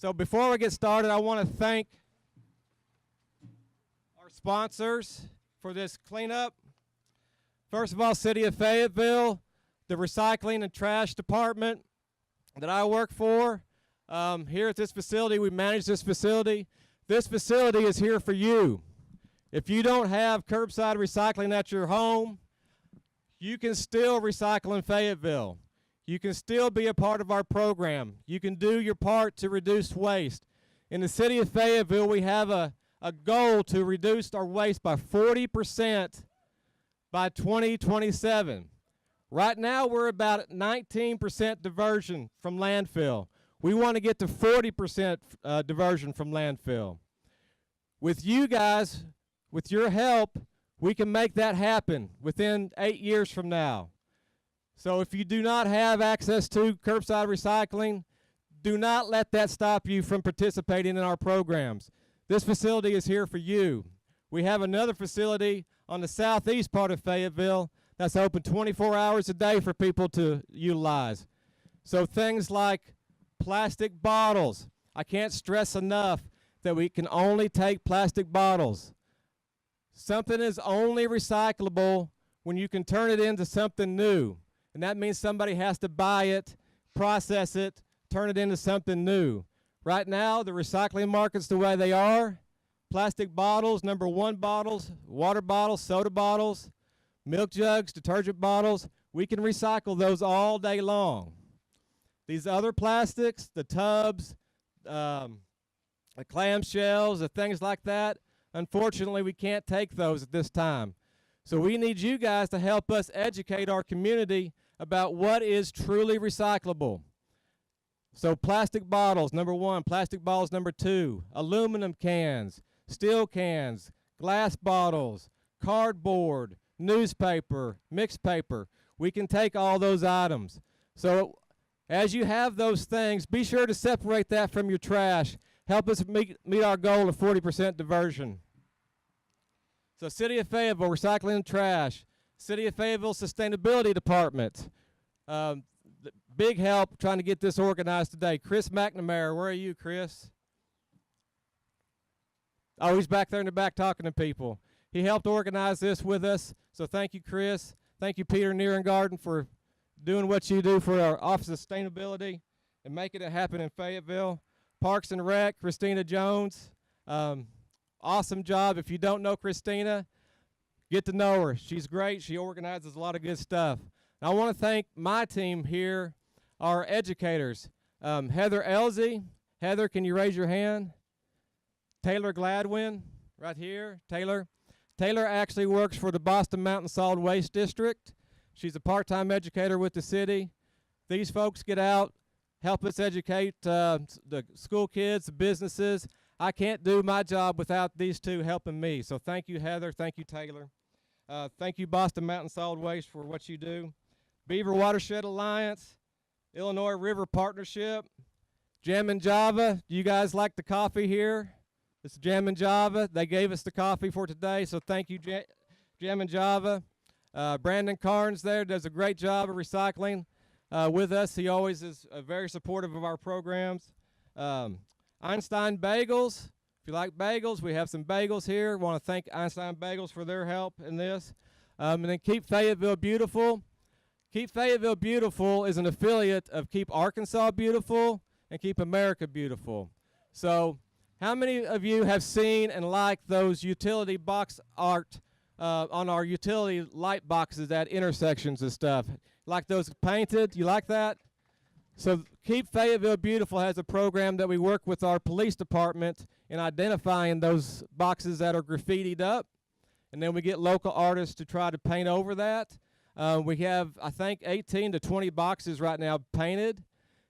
So before we get started, I want to thank our sponsors for this cleanup. First of all, City of Fayetteville, the recycling and trash department that I work for. Here at this facility, we manage this facility. This facility is here for you. If you don't have curbside recycling at your home, you can still recycle in Fayetteville. You can still be a part of our program. You can do your part to reduce waste. In the city of Fayetteville, we have a goal to reduce our waste by 40% by 2027. Right now, we're about 19% diversion from landfill. We want to get to 40% diversion from landfill. With you guys, with your help, we can make that happen within 8 years from now. So if you do not have access to curbside recycling, do not let that stop you from participating in our programs. This facility is here for you. We have another facility on the southeast part of Fayetteville that's open 24 hours a day for people to utilize. So things like plastic bottles. I can't stress enough that we can only take plastic bottles. Something is only recyclable when you can turn it into something new. And that means somebody has to buy it, process it, turn it into something new. Right now, the recycling market's the way they are. Plastic bottles, number one bottles, water bottles, soda bottles, milk jugs, detergent bottles, we can recycle those all day long. These other plastics, the tubs, the clamshells, the things like that, unfortunately, we can't take those at this time. So we need you guys to help us educate our community about what is truly recyclable. So plastic bottles, number one. Plastic bottles, number two. Aluminum cans, steel cans, glass bottles, cardboard, newspaper, mixed paper. We can take all those items. So as you have those things, be sure to separate that from your trash. Help us meet our goal of 40% diversion. So City of Fayetteville, recycling and trash. City of Fayetteville Sustainability Department. Big help trying to get this organized today. Chris McNamara, where are you, Chris? Oh, he's back there in the back talking to people. He helped organize this with us, so thank you, Chris. Thank you, Peter Nierengarden, for doing what you do for our Office of Sustainability and making it happen in Fayetteville. Parks and Rec, Christina Jones. Awesome job. If you don't know Christina, get to know her. She's great. She organizes a lot of good stuff. And I want to thank my team here, our educators. Heather Elsie. Heather, can you raise your hand? Taylor Gladwin, right here. Taylor. Taylor actually works for the Boston Mountain Solid Waste District. She's a part-time educator with the city. These folks get out, help us educate the school kids, the businesses. I can't do my job without these two helping me. So thank you, Heather. Thank you, Taylor. Thank you, Boston Mountain Solid Waste, for what you do. Beaver Watershed Alliance, Illinois River Partnership, Jam and Java. Do you guys like the coffee here? This is Jam and Java. They gave us the coffee for today, so thank you, Jam and Java. Brandon Carnes there does a great job of recycling with us. He always is very supportive of our programs. Einstein Bagels. If you like bagels, we have some bagels here. Want to thank Einstein Bagels for their help in this. And then Keep Fayetteville Beautiful. Keep Fayetteville Beautiful is an affiliate of Keep Arkansas Beautiful and Keep America Beautiful. So how many of you have seen and liked those utility box art on our utility light boxes at intersections and stuff? Like those painted? You like that? So Keep Fayetteville Beautiful has a program that we work with our police department in identifying those boxes that are graffitied up. And then we get local artists to try to paint over that. We have, I think, 18 to 20 boxes right now painted.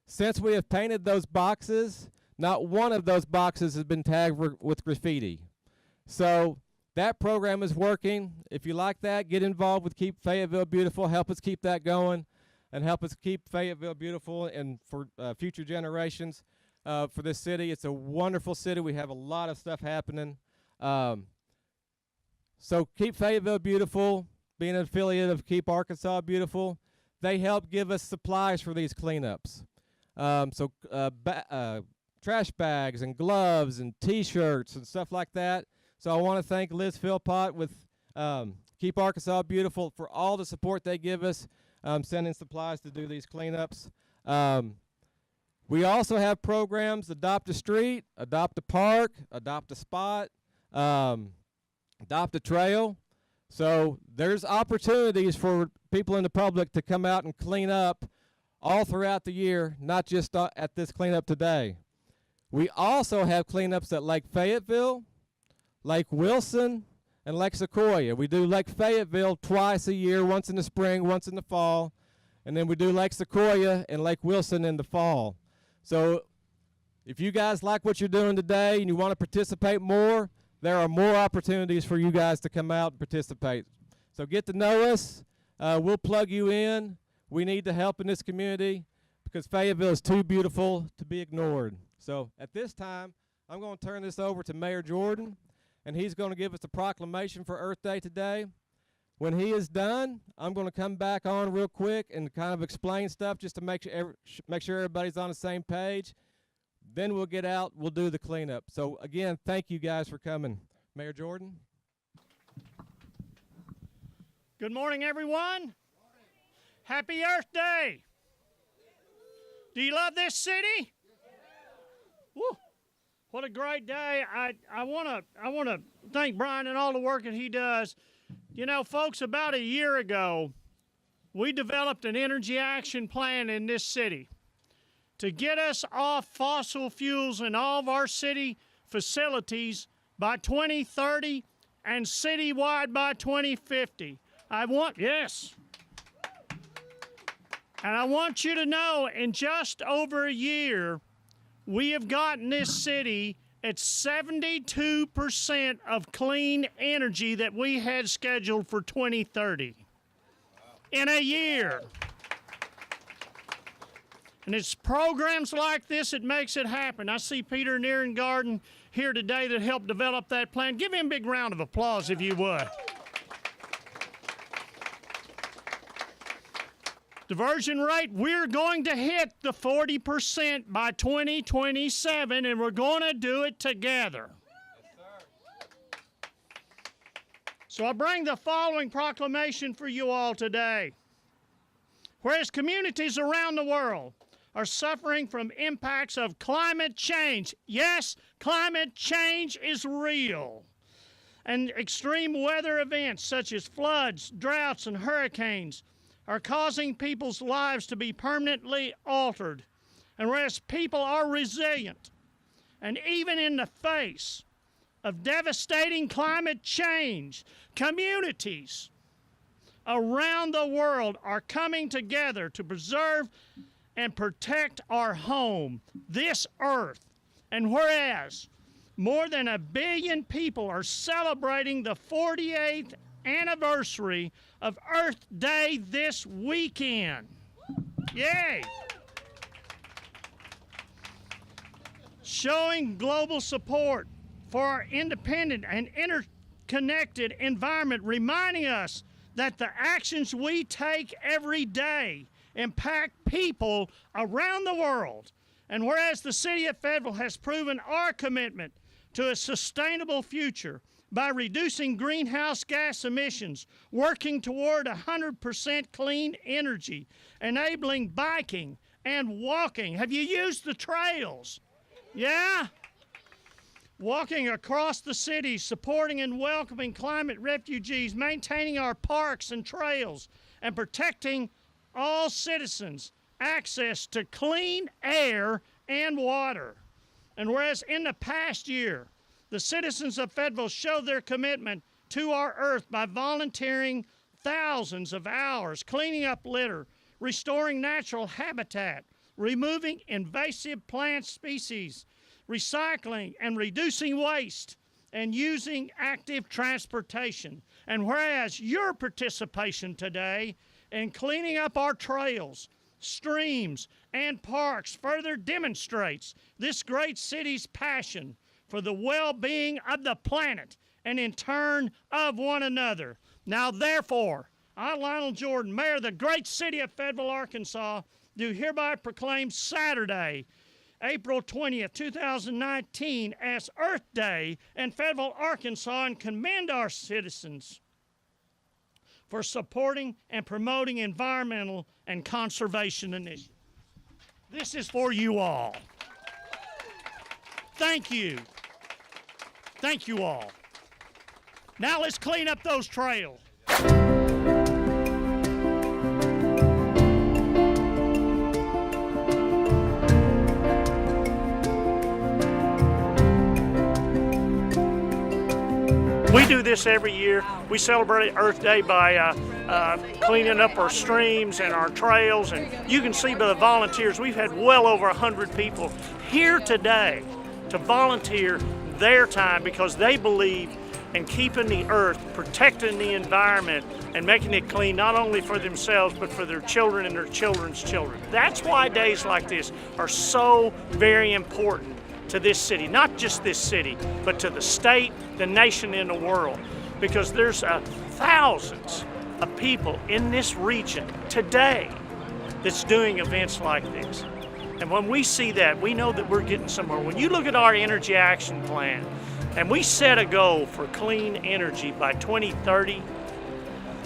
Since we have painted those boxes, not one of those boxes has been tagged with graffiti. So that program is working. If you like that, get involved with Keep Fayetteville Beautiful. Help us keep that going and help us keep Fayetteville beautiful and for future generations for this city. It's a wonderful city. We have a lot of stuff happening. So Keep Fayetteville Beautiful, being an affiliate of Keep Arkansas Beautiful, they help give us supplies for these cleanups. trash bags and gloves and T-shirts and stuff like that. So I want to thank Liz Philpott with Keep Arkansas Beautiful for all the support they give us, sending supplies to do these cleanups. We also have programs: Adopt a Street, Adopt a Park, Adopt a Spot, Adopt a Trail. So there's opportunities for people in the public to come out and clean up all throughout the year, not just at this cleanup today. We also have cleanups at Lake Fayetteville, Lake Wilson, and Lake Sequoia. We do Lake Fayetteville twice a year, once in the spring, once in the fall, and then we do Lake Sequoia and Lake Wilson in the fall. So if you guys like what you're doing today and you want to participate more, there are more opportunities for you guys to come out and participate. So get to know us. We'll plug you in. We need the help in this community because Fayetteville is too beautiful to be ignored. So at this time, I'm going to turn this over to Mayor Jordan, and he's going to give us the proclamation for Earth Day today. When he is done, I'm going to come back on real quick and kind of explain stuff just to make sure everybody's on the same page. Then we'll get out, we'll do the cleanup. So again, thank you guys for coming. Mayor Jordan. Good morning, everyone. Happy Earth Day. Do you love this city? Woo. What a great day. I want to thank Brian and all the work that he does. You know, folks, about a year ago, we developed an energy action plan in this city to get us off fossil fuels in all of our city facilities by 2030 and citywide by 2050. Yes. And I want you to know, in just over a year, we have gotten this city at 72% of clean energy that we had scheduled for 2030. In a year. And it's programs like this that makes it happen. I see Peter Nierengarten here today that helped develop that plan. Give him a big round of applause if you would. Diversion rate, we're going to hit the 40% by 2027, and we're going to do it together. Yes, sir. So I bring the following proclamation for you all today. Whereas communities around the world are suffering from impacts of climate change. Yes, climate change is real. And extreme weather events such as floods, droughts, and hurricanes are causing people's lives to be permanently altered. And whereas people are resilient, and even in the face of devastating climate change, communities around the world are coming together to preserve and protect our home, this earth. And whereas more than 1 billion people are celebrating the 48th anniversary of Earth Day this weekend. Yay! Showing global support for our independent and interconnected environment, reminding us that the actions we take every day impact people around the world. And whereas the city of Fayetteville has proven our commitment to a sustainable future by reducing greenhouse gas emissions, working toward 100% clean energy, enabling biking and walking. Have you used the trails? Yeah? Walking across the city, supporting and welcoming climate refugees, maintaining our parks and trails, and protecting all citizens' access to clean air and water. And whereas in the past year, the citizens of Fayetteville showed their commitment to our earth by volunteering thousands of hours, cleaning up litter, restoring natural habitat, removing invasive plant species, recycling and reducing waste, and using active transportation. And whereas your participation today in cleaning up our trails, streams, and parks further demonstrates this great city's passion for the well-being of the planet and in turn of one another. Now therefore, I, Lionel Jordan, Mayor of the great city of Fayetteville, Arkansas, do hereby proclaim Saturday April 20th, 2019 as Earth Day in Fayetteville, Arkansas, and commend our citizens for supporting and promoting environmental and conservation initiatives. This is for you all. Thank you. Thank you all. Now let's clean up those trails. We do this every year. We celebrate Earth Day by cleaning up our streams and our trails. And you can see by the volunteers, we've had well over 100 people here today to volunteer their time because they believe in keeping the earth, protecting the environment, and making it clean not only for themselves, but for their children and their children's children. That's why days like this are so very important to this city, not just this city, but to the state, the nation, and the world. Because there's thousands of people in this region today that's doing events like this. And when we see that, we know that we're getting somewhere. When you look at our energy action plan, and we set a goal for clean energy by 2030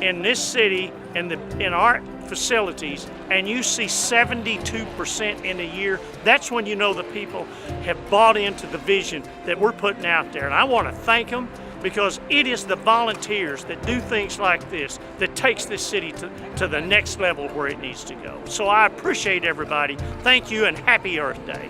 in this city, in our facilities, and you see 72% in a year, that's when you know the people have bought into the vision that we're putting out there. And I want to thank them because it is the volunteers that do things like this that takes this city to the next level where it needs to go. So I appreciate everybody. Thank you and happy Earth Day.